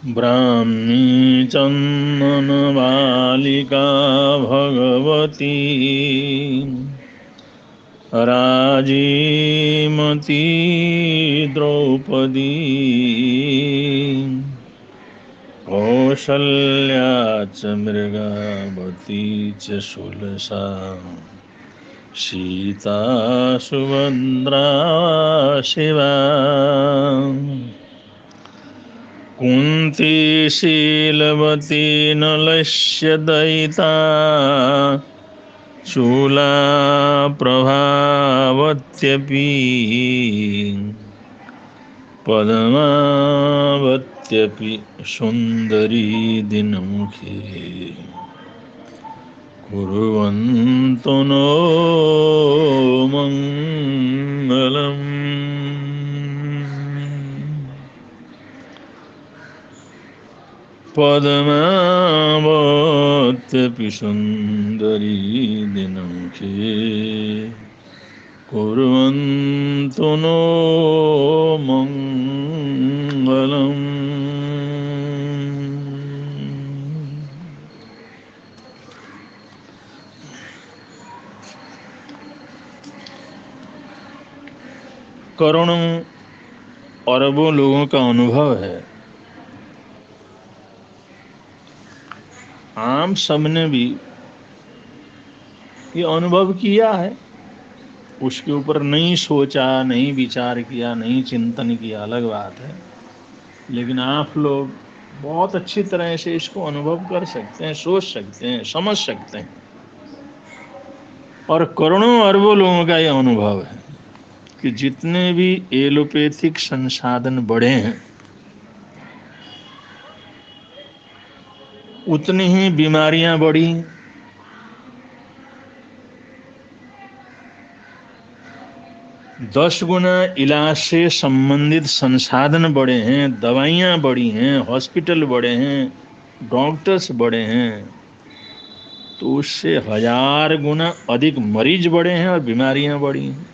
ब्राह्मी चन्दनबालिका भगवती राजीमती द्रौपदी कौसल्या च मृगावती च सुलसा सीता सुभद्रा शिवा कुन्ती शीलवती नलस्य दयिता शूला प्रभावत्यपि पद्मावत्यपि सुन्दरी दिनमुखे कुर्वन्तु नो मङ्गलम्। पद्मावत्यपि सुन्दरी दिनमुखे कुर्वन्तु नो मङ्गलम्। करोड़ों अरबों लोगों का अनुभव है, आम सबने भी ये अनुभव किया है, उसके ऊपर नहीं सोचा, नहीं विचार किया, नहीं चिंतन किया, अलग बात है। लेकिन आप लोग बहुत अच्छी तरह से इसको अनुभव कर सकते हैं, सोच सकते हैं, समझ सकते हैं। और करोड़ों अरबों लोगों का यह अनुभव है कि जितने भी एलोपैथिक संसाधन बढ़े हैं, उतनी ही बीमारियां बढ़ी। 10 गुना इलाज से संबंधित संसाधन बढ़े हैं, दवाइयां बढ़ी हैं, हॉस्पिटल बढ़े हैं, डॉक्टर्स बढ़े हैं, तो उससे 1000 गुना अधिक मरीज बढ़े हैं और बीमारियां बढ़ी हैं।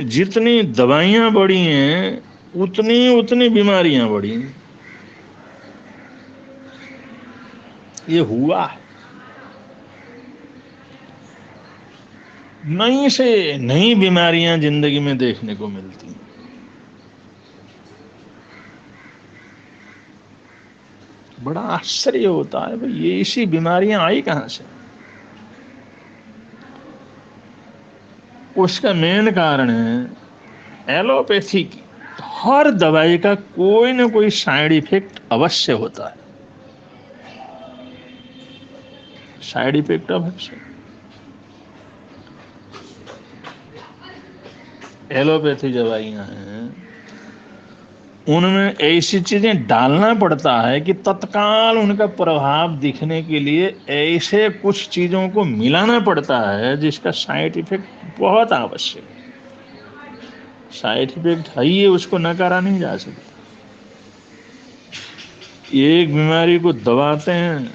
जितनी दवाइयां बढ़ी हैं, उतनी बीमारियां बढ़ी हैं। ये हुआ है। नई से नई बीमारियां जिंदगी में देखने को मिलती हैं। बड़ा आश्चर्य होता है भाई, ये ऐसी बीमारियां आई कहां से। उसका मेन कारण है एलोपैथी की। हर दवाई का कोई ना कोई साइड इफेक्ट अवश्य होता है। साइड इफेक्ट अवश्य। एलोपैथी दवाइयां हैं, उनमें ऐसी चीजें डालना पड़ता है कि तत्काल उनका प्रभाव दिखने के लिए ऐसे कुछ चीजों को मिलाना पड़ता है जिसका साइड इफेक्ट बहुत आवश्यक है। साइड इफेक्ट है ही है, उसको नकारा नहीं जा सकता। एक बीमारी को दबाते हैं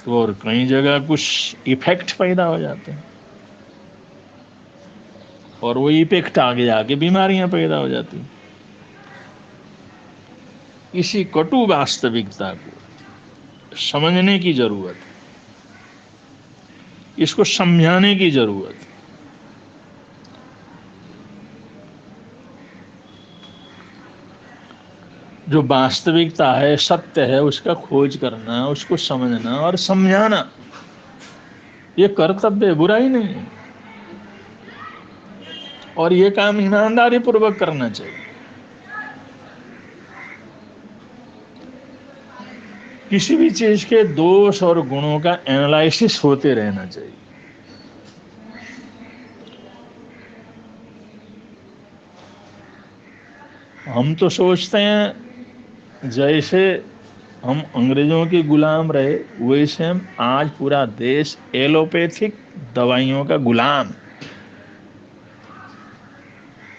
तो और कई जगह कुछ इफेक्ट पैदा हो जाते हैं, और वो इफेक्ट आगे जाके बीमारियां पैदा हो जाती हैं। इसी कटु वास्तविकता को समझने की जरूरत है, इसको समझाने की जरूरत है। जो वास्तविकता है, सत्य है, उसका खोज करना, उसको समझना और समझाना, ये कर्तव्य है, बुराई नहीं है। और ये काम ईमानदारी पूर्वक करना चाहिए। किसी भी चीज के दोष और गुणों का एनालिसिस होते रहना चाहिए। हम तो सोचते हैं जैसे हम अंग्रेजों के गुलाम रहे, वैसे हम आज पूरा देश एलोपैथिक दवाइयों का गुलाम।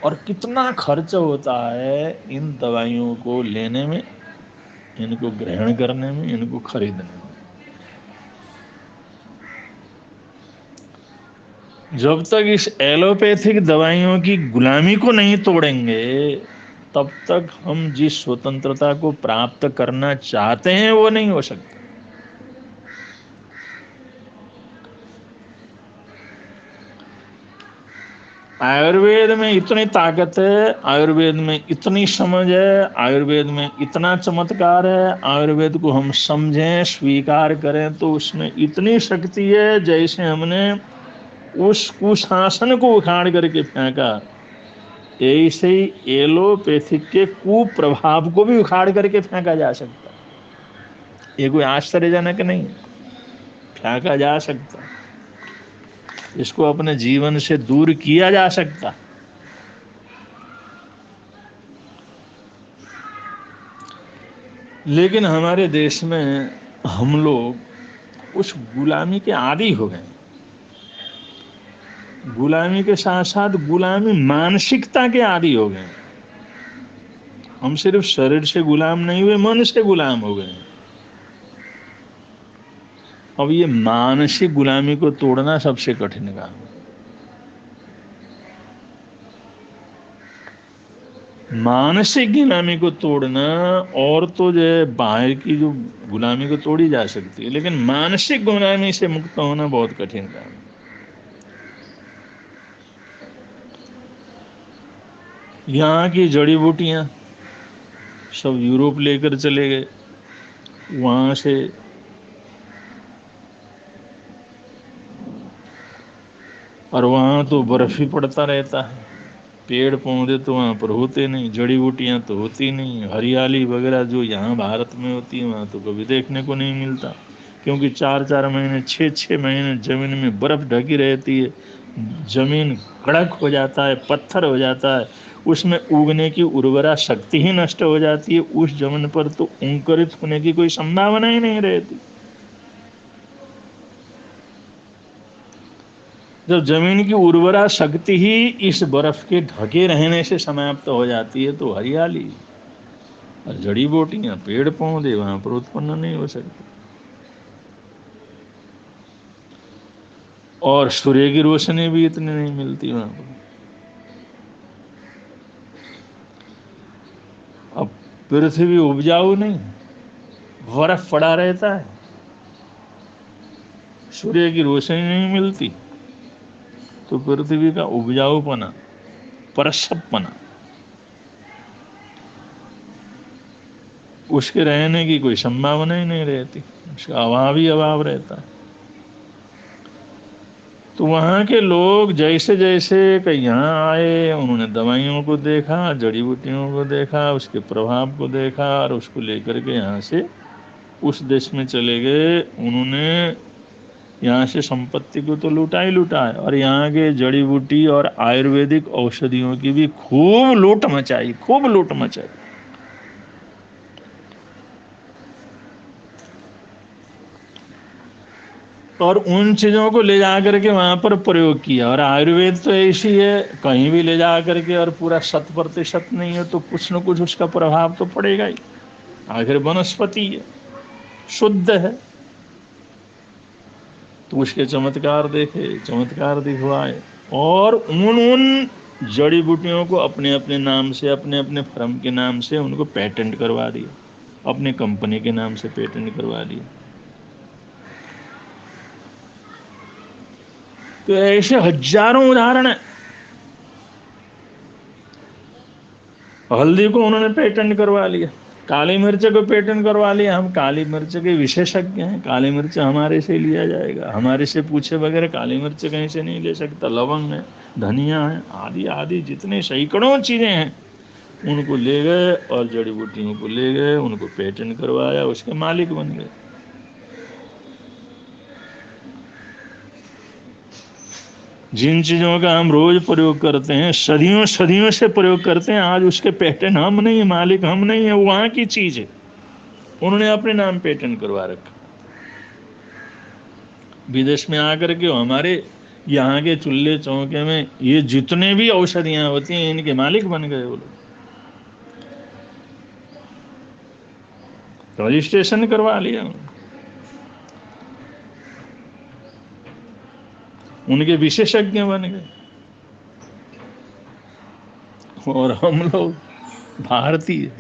और कितना खर्च होता है इन दवाइयों को लेने में, इनको ग्रहण करने में, इनको खरीदने में। जब तक इस एलोपैथिक दवाइयों की गुलामी को नहीं तोड़ेंगे, तब तक हम जिस स्वतंत्रता को प्राप्त करना चाहते हैं वो नहीं हो सकता। आयुर्वेद में इतनी ताकत है, आयुर्वेद में इतनी समझ है, आयुर्वेद में इतना चमत्कार है, आयुर्वेद को हम समझें, स्वीकार करें तो उसमें इतनी शक्ति है। जैसे हमने उस कुशासन को उखाड़ करके फेंका, ऐसे ही एलोपैथिक के कुप्रभाव को भी उखाड़ करके फेंका जा सकता है। ये कोई आश्चर्यजनक नहीं, फेंका जा सकता, इसको अपने जीवन से दूर किया जा सकता। लेकिन हमारे देश में हम लोग उस गुलामी के आदी हो गए। गुलामी के साथ साथ गुलामी मानसिकता के आदी हो गए। हम सिर्फ शरीर से गुलाम नहीं हुए, मन से गुलाम हो गए। अब ये मानसिक गुलामी को तोड़ना सबसे कठिन काम है। मानसिक गुलामी को तोड़ना, और तो जो है बाहर की जो गुलामी को तोड़ी जा सकती है, लेकिन मानसिक गुलामी से मुक्त होना बहुत कठिन काम है। यहाँ की जड़ी बूटियां सब यूरोप लेकर चले गए, वहां से और वहां तो बर्फ ही पड़ता रहता है, पेड़ पौधे तो वहां पर होते नहीं, जड़ी बूटियां तो होती नहीं, हरियाली वगैरह जो यहाँ भारत में होती है वहां तो कभी देखने को नहीं मिलता। क्योंकि 4-4 महीने, 6-6 महीने जमीन में बर्फ ढकी रहती है, जमीन कड़क हो जाता है, पत्थर हो जाता है, उसमें उगने की उर्वरा शक्ति ही नष्ट हो जाती है। उस जमीन पर तो अंकुरित होने की कोई संभावना ही नहीं रहती। जब जमीन की उर्वरा शक्ति ही इस बर्फ के ढके रहने से समाप्त हो जाती है, तो हरियाली और जड़ी बूटियां, पेड़ पौधे वहां पर उत्पन्न नहीं हो सकते। और सूर्य की रोशनी भी इतनी नहीं मिलती वहां पर। अब पृथ्वी उपजाऊ नहीं, बर्फ पड़ा रहता है, सूर्य की रोशनी नहीं मिलती, तो पृथ्वी का उपजाऊपना, परसपना, उसके रहने की कोई संभावना ही नहीं रहती, उसका अभाव ही अभाव रहता है। तो वहाँ के लोग जैसे जैसे कहीं यहाँ आए, उन्होंने दवाइयों को देखा, जड़ी बूटियों को देखा, उसके प्रभाव को देखा, और उसको लेकर के यहाँ से उस देश में चले गए। उन्होंने यहाँ से संपत्ति को तो लूटा ही लूटा है, और यहाँ के जड़ी बूटी और आयुर्वेदिक औषधियों की भी खूब लूट मचाई, खूब लूट मचाई। और उन चीजों को ले जा करके वहां पर प्रयोग किया। और आयुर्वेद तो ऐसी है, कहीं भी ले जा करके और पूरा 100% नहीं है तो कुछ न कुछ उसका प्रभाव तो पड़ेगा ही। आखिर वनस्पति है, शुद्ध है, तो उसके चमत्कार देखे, चमत्कार दिखवाए, और उन जड़ी बूटियों को अपने अपने नाम से, अपने अपने फर्म के नाम से उनको पेटेंट करवा दिया, अपने कंपनी के नाम से पेटेंट करवा दिया। तो ऐसे हजारों उदाहरण है। हल्दी को उन्होंने पेटेंट करवा लिया, काली मिर्च को पेटेंट करवा लिया। हम काली मिर्च के विशेषज्ञ हैं, काली मिर्च हमारे से लिया जाएगा, हमारे से पूछे बगैर काली मिर्च कहीं से नहीं ले सकता। लवंग है, धनिया है, आदि आदि जितने सैकड़ों चीजें हैं, उनको ले गए और जड़ी बूटियों को ले गए, उनको पेटेंट करवाया, उसके मालिक बन गए। जिन चीजों का हम रोज प्रयोग करते हैं, सदियों सदियों से प्रयोग करते हैं, आज उसके पेटेंट हम नहीं, मालिक हम नहीं है, वहां की चीज है, उन्होंने अपने नाम पेटेंट करवा रखा। विदेश में आकर के हमारे यहाँ के चूल्हे चौके में ये जितने भी औषधियां होती हैं, इनके मालिक बन गए वो लोग, रजिस्ट्रेशन करवा लिया। उनके विशेषज्ञ बन गए। और हम लोग भारतीय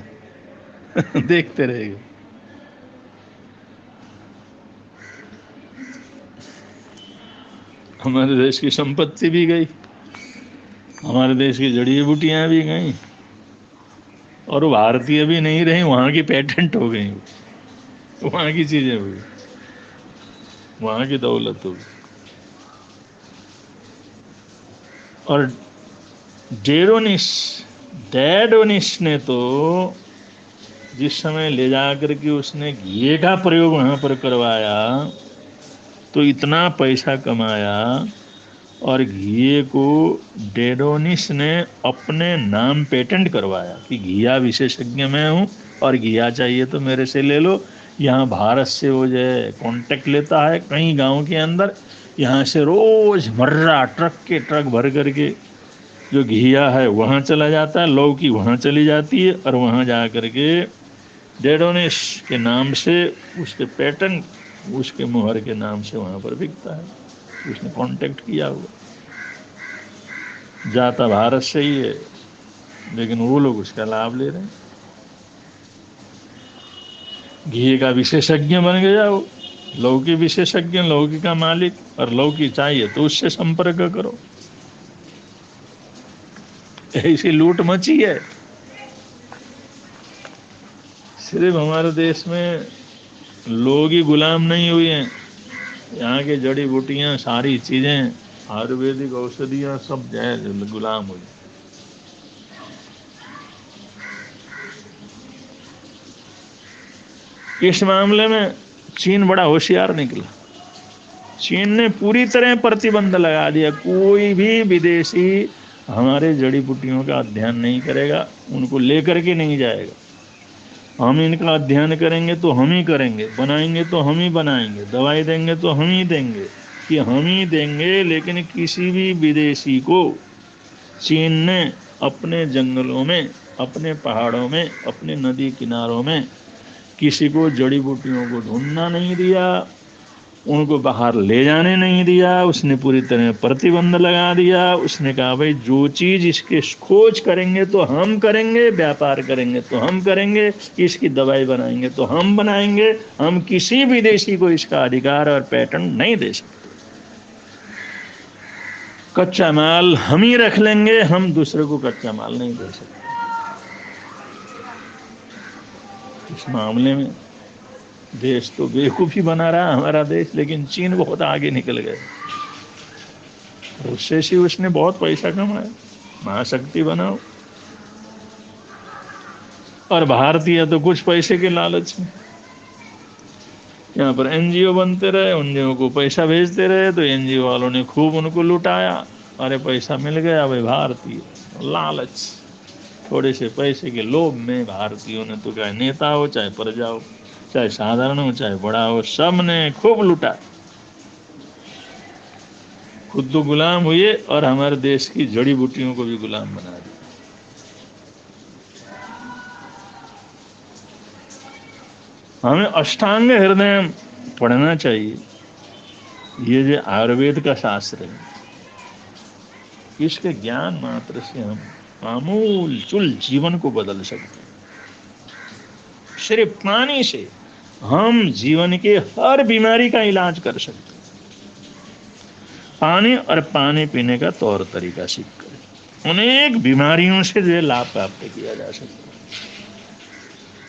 देखते रह गए। हमारे देश की संपत्ति भी गई, हमारे देश की जड़ी बूटियां भी गई, और वो भारतीय भी नहीं रही, वहां की पेटेंट हो गई, वहां की चीजें हो गई, वहां की दौलत हो गई। और डेरोनिस डेडोनिस ने तो जिस समय ले जाकर के उसने घी का प्रयोग वहां पर करवाया तो इतना पैसा कमाया, और घी को डेडोनिस ने अपने नाम पेटेंट करवाया कि घिया विशेषज्ञ मैं हूँ, और घिया चाहिए तो मेरे से ले लो। यहाँ भारत से वो जो है कॉन्टेक्ट लेता है कई गांव के अंदर, यहाँ से रोज मर्रा ट्रक के ट्रक भर करके जो घिया है वहाँ चला जाता है, लौकी वहाँ चली जाती है, और वहाँ जा करके डेडोनिस के नाम से उसके पेटेंट, उसके मुहर के नाम से वहाँ पर बिकता है। उसने कांटेक्ट किया हुआ, जाता भारत से ही है, लेकिन वो लोग उसका लाभ ले रहे हैं। घी का विशेषज्ञ बन गया वो, लौकी विशेषज्ञ, लौकी का मालिक, और लौकी चाहिए तो उससे संपर्क करो। ऐसी लूट मची है। सिर्फ हमारे देश में लोग ही गुलाम नहीं हुए हैं, यहाँ के जड़ी बूटियां, सारी चीजें, आयुर्वेदिक औषधियां सब जो गुलाम हुई। इस मामले में चीन बड़ा होशियार निकला। चीन ने पूरी तरह प्रतिबंध लगा दिया, कोई भी विदेशी हमारे जड़ी बूटियों का अध्ययन नहीं करेगा, उनको लेकर के नहीं जाएगा। हम इनका अध्ययन करेंगे तो हम ही करेंगे, बनाएंगे तो हम ही बनाएंगे, दवाई देंगे तो हम ही देंगे, कि हम ही देंगे। लेकिन किसी भी विदेशी को चीन ने अपने जंगलों में, अपने पहाड़ों में, अपने नदी किनारों में किसी को जड़ी बूटियों को ढूंढना नहीं दिया, उनको बाहर ले जाने नहीं दिया। उसने पूरी तरह प्रतिबंध लगा दिया। उसने कहा भाई जो चीज इसके खोज करेंगे तो हम करेंगे, व्यापार करेंगे तो हम करेंगे, इसकी दवाई बनाएंगे तो हम बनाएंगे, हम किसी विदेशी को इसका अधिकार और पेटेंट नहीं दे सकते। कच्चा माल हम ही रख लेंगे, हम दूसरे को कच्चा माल नहीं दे सकते। इस मामले में देश तो बेवकूफी बना रहा हमारा देश, लेकिन चीन बहुत आगे निकल गए। उससे ही उसने बहुत पैसा कमाया, महाशक्ति बनाओ। और भारतीय तो कुछ पैसे के लालच में यहाँ पर एनजीओ बनते रहे, एनजीओ को पैसा भेजते रहे, तो एनजीओ वालों ने खूब उनको लुटाया। अरे पैसा मिल गया भाई, भारतीय लालच, थोड़े से पैसे के लोभ में भारतीयों ने तो चाहे नेता हो, चाहे प्रजा हो, चाहे साधारण हो, चाहे बड़ा हो, सब ने खूब लुटा। खुद तो गुलाम हुए और हमारे देश की जड़ी बूटियों को भी गुलाम बना दिया। हमें अष्टांग हृदय पढ़ना चाहिए। ये जो आयुर्वेद का शास्त्र है, इसके ज्ञान मात्र से हम आमूल चूल जीवन को बदल सकते हैं। सिर्फ पानी से हम जीवन के हर बीमारी का इलाज कर सकते हैं। पानी और पानी पीने का तौर तरीका सीख कर अनेक बीमारियों से जो लाभ प्राप्त किया जा सकता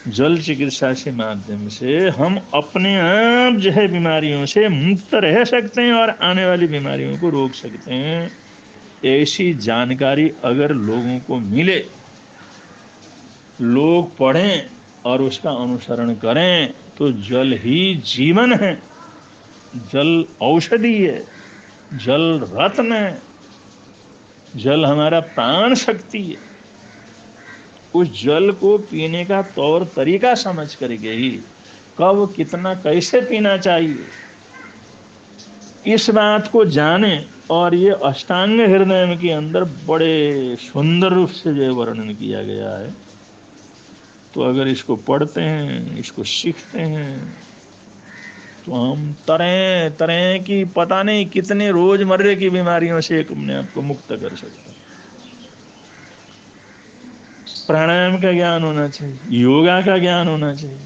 है। जल चिकित्सा के माध्यम से हम अपने आप जो है बीमारियों से मुक्त रह सकते हैं और आने वाली बीमारियों को रोक सकते हैं। ऐसी जानकारी अगर लोगों को मिले, लोग पढ़ें और उसका अनुसरण करें, तो जल ही जीवन है, जल औषधि है, जल रत्न है, जल हमारा प्राण शक्ति है। उस जल को पीने का तौर तरीका समझ करके ही कब कितना कैसे पीना चाहिए, इस बात को जाने। और ये अष्टांग हृदय के अंदर बड़े सुंदर रूप से जो वर्णन किया गया है, तो अगर इसको पढ़ते हैं, इसको सीखते हैं, तो हम तरह तरह की पता नहीं कितने रोजमर्रे की बीमारियों से एक अपने आप को मुक्त कर सकते हैं। प्राणायाम का ज्ञान होना चाहिए, योगा का ज्ञान होना चाहिए।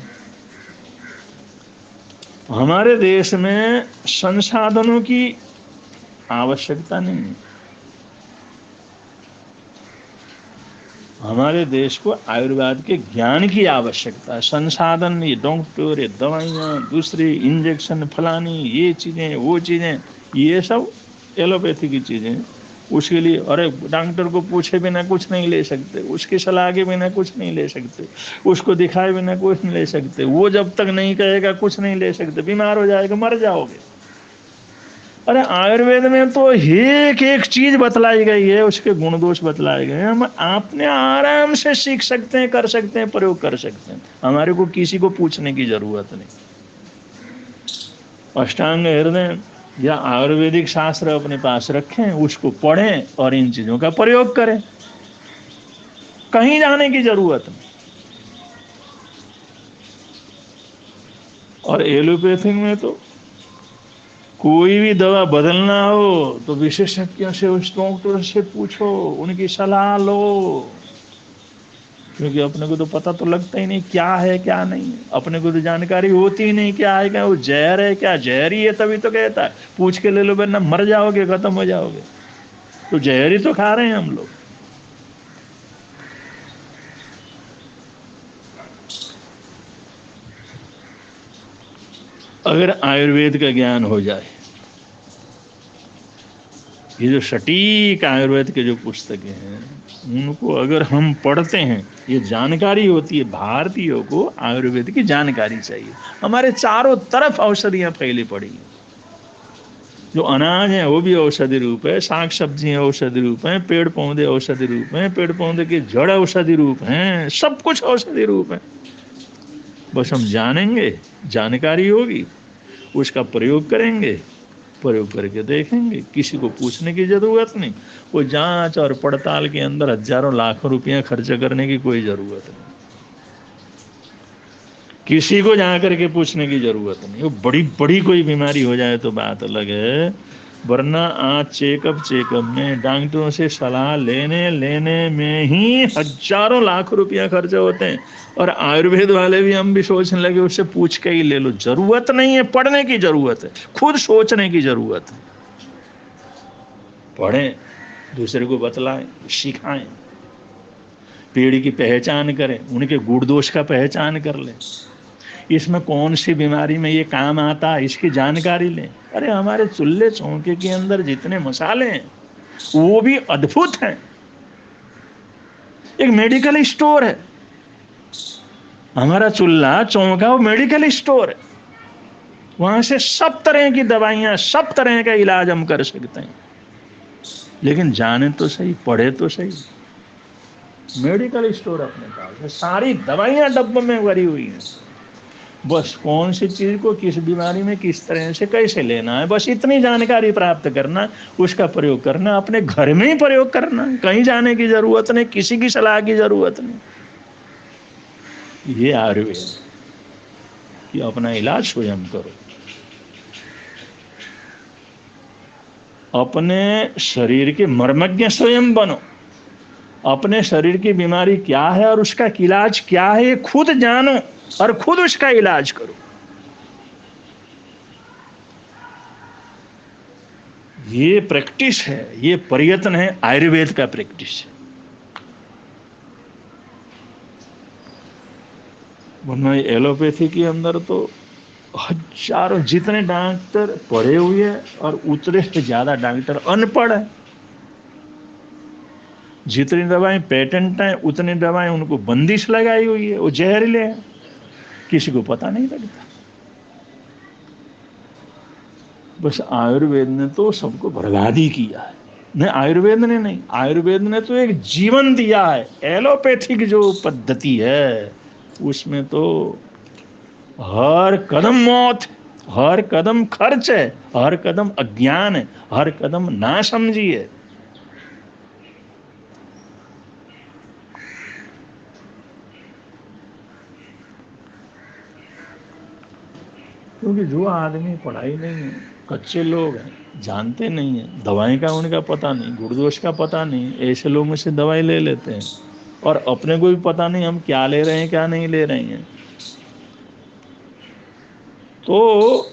हमारे देश में संसाधनों की आवश्यकता नहीं है। हमारे देश को आयुर्वेद के ज्ञान की आवश्यकता है। संसाधन, ये डॉक्टर, ये दवाइयाँ, दूसरी इंजेक्शन, फलानी, ये चीजें, वो चीजें, ये सब एलोपैथी की चीजें हैं। उसके लिए अरे डॉक्टर को पूछे बिना कुछ नहीं ले सकते, उसकी सलाह के बिना कुछ नहीं ले सकते, उसको दिखाए बिना कुछ नहीं ले सकते। वो जब तक नहीं कहेगा कुछ नहीं ले सकते, बीमार हो जाएगा, मर जाओगे। अरे आयुर्वेद में तो एक एक चीज बतलाई गई है, उसके गुण दोष बतलाए गए हैं। हम आपने आराम से सीख सकते हैं, कर सकते हैं, प्रयोग कर सकते हैं। हमारे को किसी को पूछने की जरूरत नहीं। अष्टांग हृदय या आयुर्वेदिक शास्त्र अपने पास रखें, उसको पढ़ें और इन चीजों का प्रयोग करें। कहीं जाने की जरूरत नहीं। और एलोपैथिक में तो कोई भी दवा बदलना हो तो विशेषज्ञों से, उस डॉक्टर से पूछो, उनकी सलाह लो। क्योंकि अपने को तो पता तो लगता ही नहीं क्या है क्या नहीं है। अपने को तो जानकारी होती ही नहीं क्या है क्या, वो जहर है क्या, जहर ही है तभी तो कहता है पूछ के ले लो, वरना मर जाओगे, खत्म हो जाओगे। तो जहर ही तो खा रहे हैं हम लोग। अगर आयुर्वेद का ज्ञान हो जाए, ये जो सटीक आयुर्वेद के जो पुस्तकें हैं उनको अगर हम पढ़ते हैं, ये जानकारी होती है। भारतीयों को आयुर्वेद की जानकारी चाहिए। हमारे चारों तरफ औषधियां फैली पड़ी हैं। जो अनाज है वो भी औषधि रूप है, साग सब्जियां औषधि रूप हैं, पेड़ पौधे औषधि रूप हैं, पेड़ पौधे के जड़ औषधि रूप हैं, सब कुछ औषधि रूप है। बस हम जानेंगे, जानकारी होगी, उसका प्रयोग करेंगे, प्रयोग करके देखेंगे। किसी को पूछने की जरूरत नहीं। कोई जांच और पड़ताल के अंदर हजारों लाखों रुपया खर्च करने की कोई जरूरत नहीं। किसी को जा करके पूछने की जरूरत नहीं। वो बड़ी बड़ी कोई बीमारी हो जाए तो बात अलग है, वरना आज चेकअप में डॉक्टरों से सलाह लेने लेने में ही हजारों लाख रुपया खर्च होते हैं। और आयुर्वेद वाले भी, हम भी सोचने लगे उससे पूछ के ही ले लो। जरूरत नहीं है, पढ़ने की जरूरत है, खुद सोचने की जरूरत है। पढ़ें, दूसरे को बतलाएं, सिखाएं, पेड़ की पहचान करें, उनके गुण दोष का पहचान कर लें, इसमें कौन सी बीमारी में ये काम आता है इसकी जानकारी लें। अरे हमारे चूल्हे चौके के अंदर जितने मसाले हैं वो भी अद्भुत हैं। एक मेडिकल स्टोर है हमारा चूल्हा चौका, वो मेडिकल स्टोर है। वहां से सब तरह की दवाइयां, सब तरह का इलाज हम कर सकते हैं। लेकिन जाने तो सही, पढ़े तो सही। मेडिकल स्टोर अपने पास है, सारी दवाइयां डब्बे में भरी हुई हैं। बस कौन सी चीज को किस बीमारी में किस तरह से कैसे लेना है, बस इतनी जानकारी प्राप्त करना, उसका प्रयोग करना, अपने घर में ही प्रयोग करना। कहीं जाने की जरूरत नहीं, किसी की सलाह की जरूरत नहीं। ये आयुर्वेद कि अपना इलाज स्वयं करो, अपने शरीर के मर्मज्ञ स्वयं बनो। अपने शरीर की बीमारी क्या है और उसका इलाज क्या है, खुद जानो और खुद उसका इलाज करो। ये प्रैक्टिस है, ये प्रयत्न है, आयुर्वेद का प्रैक्टिस है। वरना एलोपैथी के अंदर तो हजारों, जितने डॉक्टर पढ़े हुए हैं और उतने से ज्यादा डॉक्टर अनपढ़ है। जितनी दवाएं पेटेंट हैं उतनी दवाएं उनको बंदिश लगाई हुई है, वो जहरीले हैं, किसी को पता नहीं लगता। बस आयुर्वेद ने तो सबको बर्बाद ही किया है। नहीं, आयुर्वेद ने नहीं, आयुर्वेद ने तो एक जीवन दिया है। एलोपैथिक जो पद्धति है उसमें तो हर कदम मौत, हर कदम खर्च है, हर कदम अज्ञान है, हर कदम नासमझी है। क्योंकि जो आदमी पढ़ाई नहीं है, कच्चे लोग हैं, जानते नहीं हैं, दवाई का उनका पता नहीं, गुण-दोष का पता नहीं, ऐसे लोगों से दवाई ले लेते हैं और अपने को भी पता नहीं हम क्या ले रहे हैं क्या नहीं ले रहे हैं। तो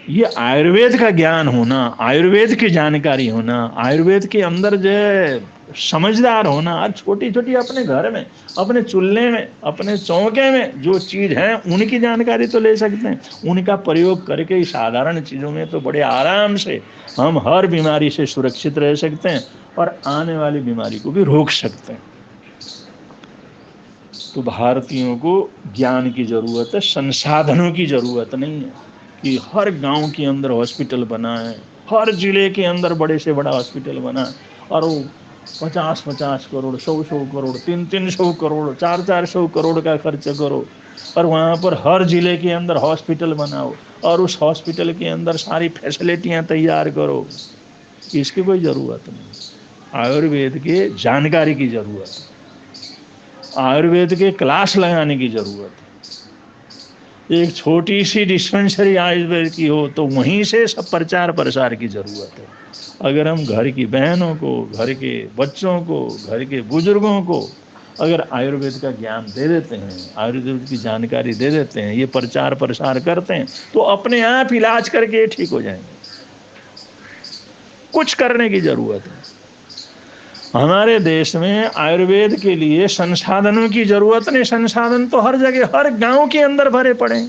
ये आयुर्वेद का ज्ञान होना, आयुर्वेद की जानकारी होना, आयुर्वेद के अंदर जो है समझदार होना, और छोटी छोटी अपने घर में, अपने चूल्हे में, अपने चौके में जो चीज़ है उनकी जानकारी तो ले सकते हैं। उनका प्रयोग करके साधारण चीज़ों में तो बड़े आराम से हम हर बीमारी से सुरक्षित रह सकते हैं और आने वाली बीमारी को भी रोक सकते हैं। तो भारतीयों को ज्ञान की ज़रूरत है, संसाधनों की ज़रूरत नहीं है कि हर गांव के अंदर हॉस्पिटल बना है, हर जिले के अंदर बड़े से बड़ा हॉस्पिटल बना है और वो 50-50 करोड़, 100-100 करोड़, 300-300 करोड़, 400-400 करोड़ का खर्च करो और वहाँ पर हर जिले के अंदर हॉस्पिटल बनाओ और उस हॉस्पिटल के अंदर सारी फैसिलिटियाँ तैयार करो। इसकी कोई ज़रूरत नहीं। आयुर्वेद के जानकारी की ज़रूरत है, आयुर्वेद के क्लास लगाने की ज़रूरत है। एक छोटी सी डिस्पेंसरी आयुर्वेद की हो तो वहीं से सब प्रचार प्रसार की ज़रूरत है। अगर हम घर की बहनों को, घर के बच्चों को, घर के बुजुर्गों को अगर आयुर्वेद का ज्ञान दे देते हैं, आयुर्वेद की जानकारी दे देते हैं, ये प्रचार प्रसार करते हैं, तो अपने आप इलाज करके ठीक हो जाएंगे। कुछ करने की ज़रूरत है। हमारे देश में आयुर्वेद के लिए संसाधनों की जरूरत नहीं, संसाधन तो हर जगह, हर गांव के अंदर भरे पड़े।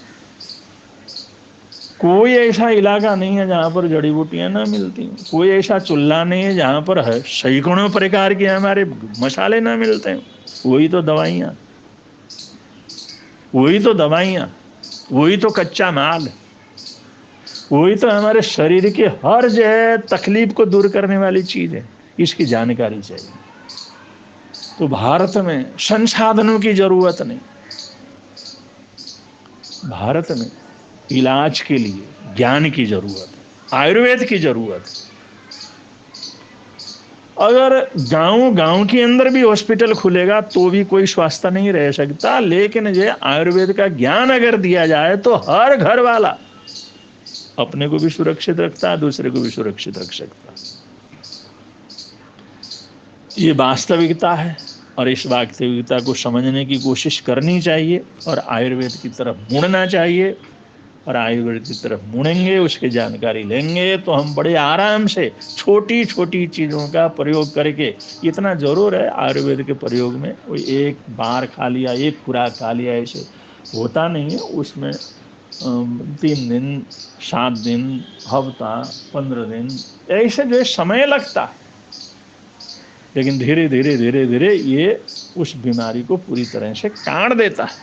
कोई ऐसा इलाका नहीं है जहां पर जड़ी बूटियां ना मिलती, कोई ऐसा चूल्हा नहीं है जहां पर सैकड़ों प्रकार के हमारे मसाले ना मिलते हैं। वही तो दवाइयाँ, वही तो दवाइयाँ, वही तो कच्चा माल, वही तो हमारे शरीर के हर जो है तकलीफ को दूर करने वाली चीज है। इसकी जानकारी चाहिए। तो भारत में संसाधनों की जरूरत नहीं, भारत में इलाज के लिए ज्ञान की जरूरत है, आयुर्वेद की जरूरत है। अगर गांव के अंदर भी हॉस्पिटल खुलेगा तो भी कोई स्वास्थ्य नहीं रह सकता, लेकिन ये आयुर्वेद का ज्ञान अगर दिया जाए तो हर घर वाला अपने को भी सुरक्षित रखता है, दूसरे को भी सुरक्षित रख सकता है। ये वास्तविकता है और इस वास्तविकता को समझने की कोशिश करनी चाहिए और आयुर्वेद की तरफ मुड़ना चाहिए। और आयुर्वेद की तरफ मुड़ेंगे, उसकी जानकारी लेंगे तो हम बड़े आराम से छोटी छोटी चीज़ों का प्रयोग करके, इतना ज़रूर है आयुर्वेद के प्रयोग में, कोई एक बार खा लिया, एक खुराक खा लिया ऐसे होता नहीं है। उसमें 3 दिन, 7 दिन, हफ्ता, 15 दिन ऐसे जो समय लगता है, लेकिन धीरे धीरे धीरे धीरे ये उस बीमारी को पूरी तरह से काट देता है,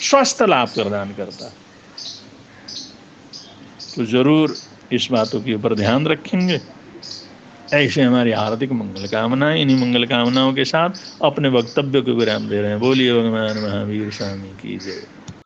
स्वस्थ लाभ प्रदान करता है। तो जरूर इस बातों के ऊपर ध्यान रखेंगे। ऐसे हमारी हार्दिक मंगल कामनाएं। इन्हीं मंगल कामनाओं के साथ अपने वक्तव्य को विराम दे रहे हैं। बोलिए भगवान महावीर स्वामी की जय।